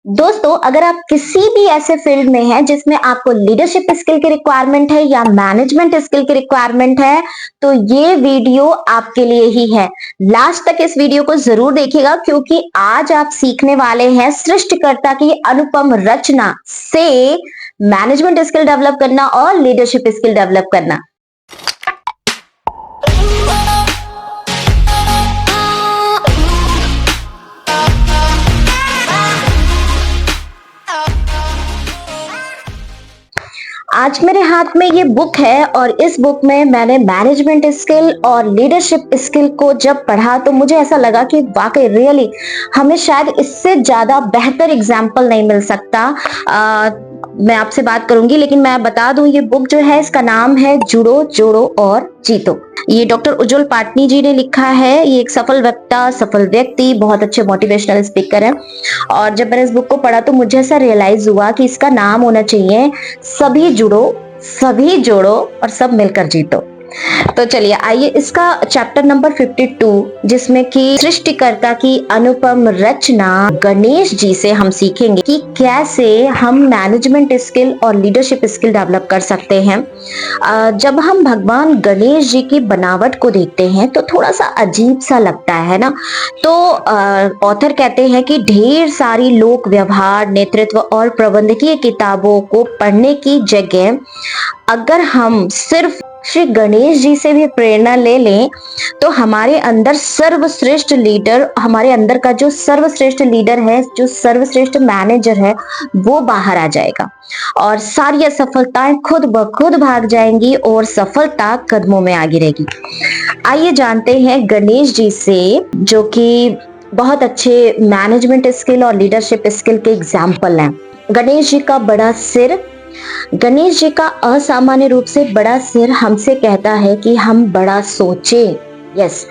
दोस्तों, अगर आप किसी भी ऐसे फील्ड में हैं जिसमें आपको लीडरशिप स्किल की रिक्वायरमेंट है या मैनेजमेंट स्किल की रिक्वायरमेंट है, तो ये वीडियो आपके लिए ही है। लास्ट तक इस वीडियो को जरूर देखिएगा क्योंकि आज आप सीखने वाले हैं सृष्टिकर्ता की अनुपम रचना से मैनेजमेंट स्किल डेवलप करना और लीडरशिप स्किल डेवलप करना। आज मेरे हाथ में ये बुक है और इस बुक में मैंने मैनेजमेंट स्किल और लीडरशिप स्किल को जब पढ़ा तो मुझे ऐसा लगा कि वाकई रियली हमें शायद इससे ज्यादा बेहतर एग्जाम्पल नहीं मिल सकता। मैं आपसे बात करूंगी, लेकिन मैं बता दूं ये बुक जो है इसका नाम है जुड़ो जोड़ो और जीतो। ये डॉक्टर उज्जवल पाटनी जी ने लिखा है। ये एक सफल वक्ता, सफल व्यक्ति, बहुत अच्छे मोटिवेशनल स्पीकर हैं। और जब मैंने इस बुक को पढ़ा तो मुझे ऐसा रियलाइज हुआ कि इसका नाम होना चाहिए सभी जुड़ो, सभी जोड़ो और सब मिलकर जीतो। तो चलिए आइए इसका चैप्टर नंबर 52 जिसमें कि सृष्टिकर्ता की अनुपम रचना गणेश जी से हम सीखेंगे कि कैसे हम मैनेजमेंट स्किल और लीडरशिप स्किल डेवलप कर सकते हैं। जब हम भगवान गणेश जी की बनावट को देखते हैं तो थोड़ा सा अजीब सा लगता है ना। तो ऑथर कहते हैं कि ढेर सारी लोक व्यवहार, नेतृत्व और प्रबंधकीय किताबों को पढ़ने की जगह अगर हम सिर्फ श्री गणेश जी से भी प्रेरणा ले लें तो हमारे अंदर सर्वश्रेष्ठ लीडर, हमारे अंदर का जो सर्वश्रेष्ठ लीडर है, जो सर्वश्रेष्ठ मैनेजर है, वो बाहर आ जाएगा और सारी असफलताएं खुद ब खुद भाग जाएंगी और सफलता कदमों में आ गिरेगी। आइए जानते हैं गणेश जी से, जो कि बहुत अच्छे मैनेजमेंट स्किल और लीडरशिप स्किल के एग्जाम्पल हैं। गणेश जी का बड़ा सिर, गणेश जी का असामान्य रूप से बड़ा सिर हमसे कहता है कि हम बड़ा सोचें। यस,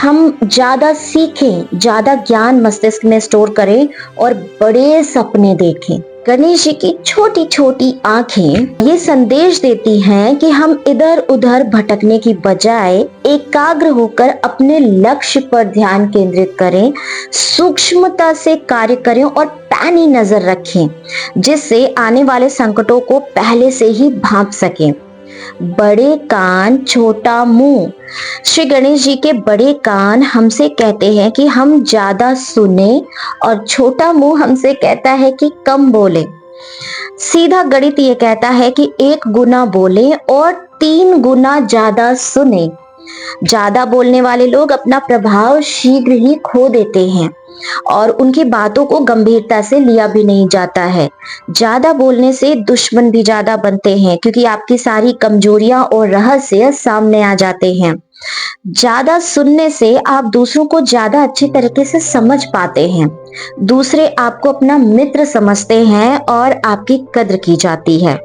हम ज्यादा सीखें, ज्यादा ज्ञान मस्तिष्क में स्टोर करें और बड़े सपने देखें। गणेश जी की छोटी छोटी आंखें ये संदेश देती हैं कि हम इधर उधर भटकने की बजाय एकाग्र होकर अपने लक्ष्य पर ध्यान केंद्रित करें, सूक्ष्मता से कार्य करें और पैनी नजर रखें, जिससे आने वाले संकटों को पहले से ही भांप सकें। बड़े कान छोटा मुंह, श्री गणेश जी के बड़े कान हमसे कहते हैं कि हम ज्यादा सुने और छोटा मुंह हमसे कहता है कि कम बोले। सीधा गणित ये कहता है कि 1 गुना बोले और 3 गुना ज्यादा सुने। ज्यादा बोलने वाले लोग अपना प्रभाव शीघ्र ही खो देते हैं और उनकी बातों को गंभीरता से लिया भी नहीं जाता है। ज्यादा बोलने से दुश्मन भी ज्यादा बनते हैं क्योंकि आपकी सारी कमजोरियां और रहस्य सामने आ जाते हैं। ज्यादा सुनने से आप दूसरों को ज्यादा अच्छी तरीके से समझ पाते हैं। दूसरे आपको अपना मित्र समझते हैं और आपकी कद्र की जाती है।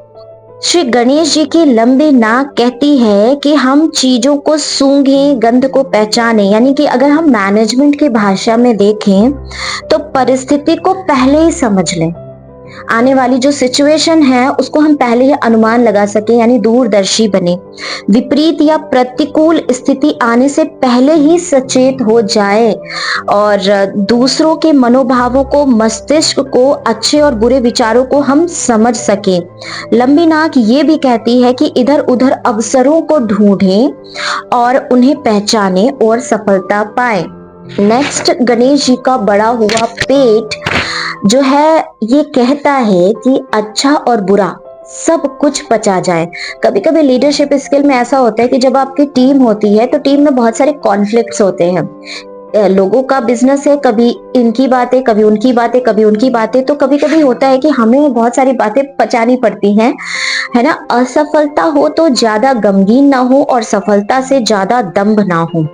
श्री गणेश जी की लंबी नाक कहती है कि हम चीजों को सूंघें, गंध को पहचानें। यानी कि अगर हम मैनेजमेंट की भाषा में देखें तो परिस्थिति को पहले ही समझ लें, आने वाली जो सिचुएशन है उसको हम पहले ही अनुमान लगा सके, यानी दूरदर्शी बने। विपरीत या प्रतिकूल स्थिति आने से पहले ही सचेत हो जाए और दूसरों के मनोभावों को, मस्तिष्क को, अच्छे और बुरे विचारों को हम समझ सके। लंबी नाक ये भी कहती है कि इधर उधर अवसरों को ढूंढें और उन्हें पहचानें और सफलता पाए। नेक्स्ट, गणेश जी का बड़ा हुआ पेट जो है ये कहता है कि अच्छा और बुरा सब कुछ पचा जाए। कभी कभी लीडरशिप स्किल में ऐसा होता है कि जब आपकी टीम होती है तो टीम में बहुत सारे कॉन्फ्लिक्ट्स होते हैं। लोगों का बिजनेस है, कभी इनकी बातें, कभी उनकी बातें, कभी उनकी बातें। तो कभी कभी होता है कि हमें बहुत सारी बातें पचानी पड़ती हैं, है ना। असफलता हो तो ज्यादा गमगीन ना हो और सफलता से ज्यादा दंभ ना हो।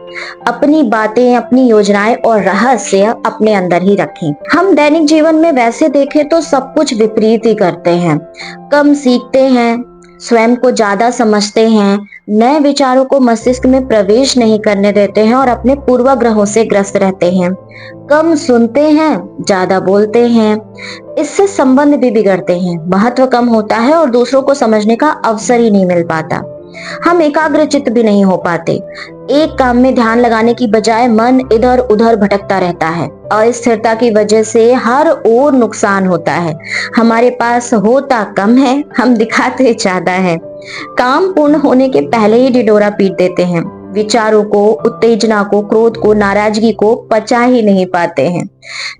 अपनी बातें, अपनी योजनाएं और रहस्य अपने अंदर ही रखें। हम दैनिक जीवन में वैसे देखें तो सब कुछ विपरीत ही करते हैं। कम सीखते हैं, स्वयं को ज्यादा समझते हैं, नए विचारों को मस्तिष्क में प्रवेश नहीं करने देते हैं और अपने पूर्वाग्रहों से ग्रस्त रहते हैं। कम सुनते हैं, ज्यादा बोलते हैं, इससे संबंध भी बिगड़ते हैं। महत्व कम होता है और दूसरों को समझने का अवसर ही नहीं मिल पाता। हम एकाग्रचित्त भी नहीं हो पाते। एक काम में ध्यान लगाने की बजाय मन इधर उधर भटकता रहता है। अस्थिरता की वजह से हर ओर नुकसान होता है। हमारे पास होता कम है, हम दिखाते ज्यादा है। काम पूर्ण होने के पहले ही ढिढोरा पीट देते हैं। विचारों को, उत्तेजना को, क्रोध को, नाराजगी को पचा ही नहीं पाते हैं,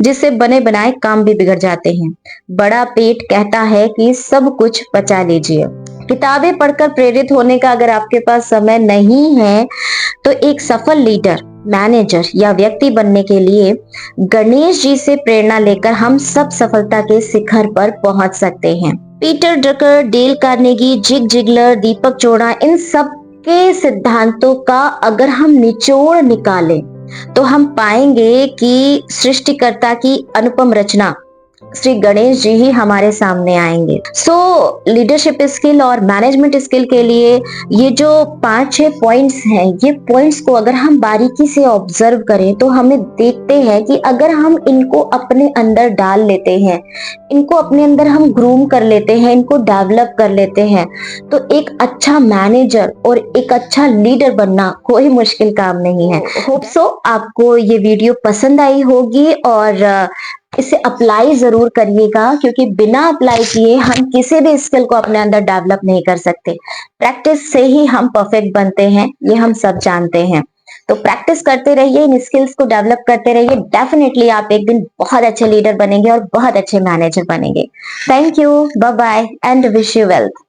जिससे बने बनाए काम भी बिगड़ जाते हैं। बड़ा पेट कहता है कि सब कुछ पचा लीजिए। किताबें पढ़कर प्रेरित होने का अगर आपके पास समय नहीं है, तो एक सफल लीडर, मैनेजर या व्यक्ति बनने के लिए गणेश जी से प्रेरणा लेकर हम सब सफलता के शिखर पर पहुंच सकते हैं। Peter Drucker, Dale Carnegie, Zig Ziglar, Deepak Chopra, इन सब के सिद्धांतों का अगर हम निचोड़ निकालें तो हम पाएंगे कि सृष्टिकर्ता की अनुपम रचना श्री गणेश जी ही हमारे सामने आएंगे। लीडरशिप स्किल और मैनेजमेंट स्किल के लिए ये जो 5-6 पॉइंट्स हैं, ये पॉइंट्स को अगर हम बारीकी से ऑब्जर्व करें तो हमें देखते हैं कि अगर हम इनको अपने अंदर डाल लेते हैं, इनको अपने अंदर हम ग्रूम कर लेते हैं, इनको डेवलप कर लेते हैं, तो एक अच्छा मैनेजर और एक अच्छा लीडर बनना कोई मुश्किल काम नहीं है। होप सो आपको ये वीडियो पसंद आई होगी और इसे अप्लाई जरूर करिएगा, क्योंकि बिना अप्लाई किए हम किसी भी स्किल को अपने अंदर डेवलप नहीं कर सकते। प्रैक्टिस से ही हम परफेक्ट बनते हैं, ये हम सब जानते हैं। तो प्रैक्टिस करते रहिए, इन स्किल्स को डेवलप करते रहिए। डेफिनेटली आप एक दिन बहुत अच्छे लीडर बनेंगे और बहुत अच्छे मैनेजर बनेंगे। Thank you, bye bye and wish you wealth.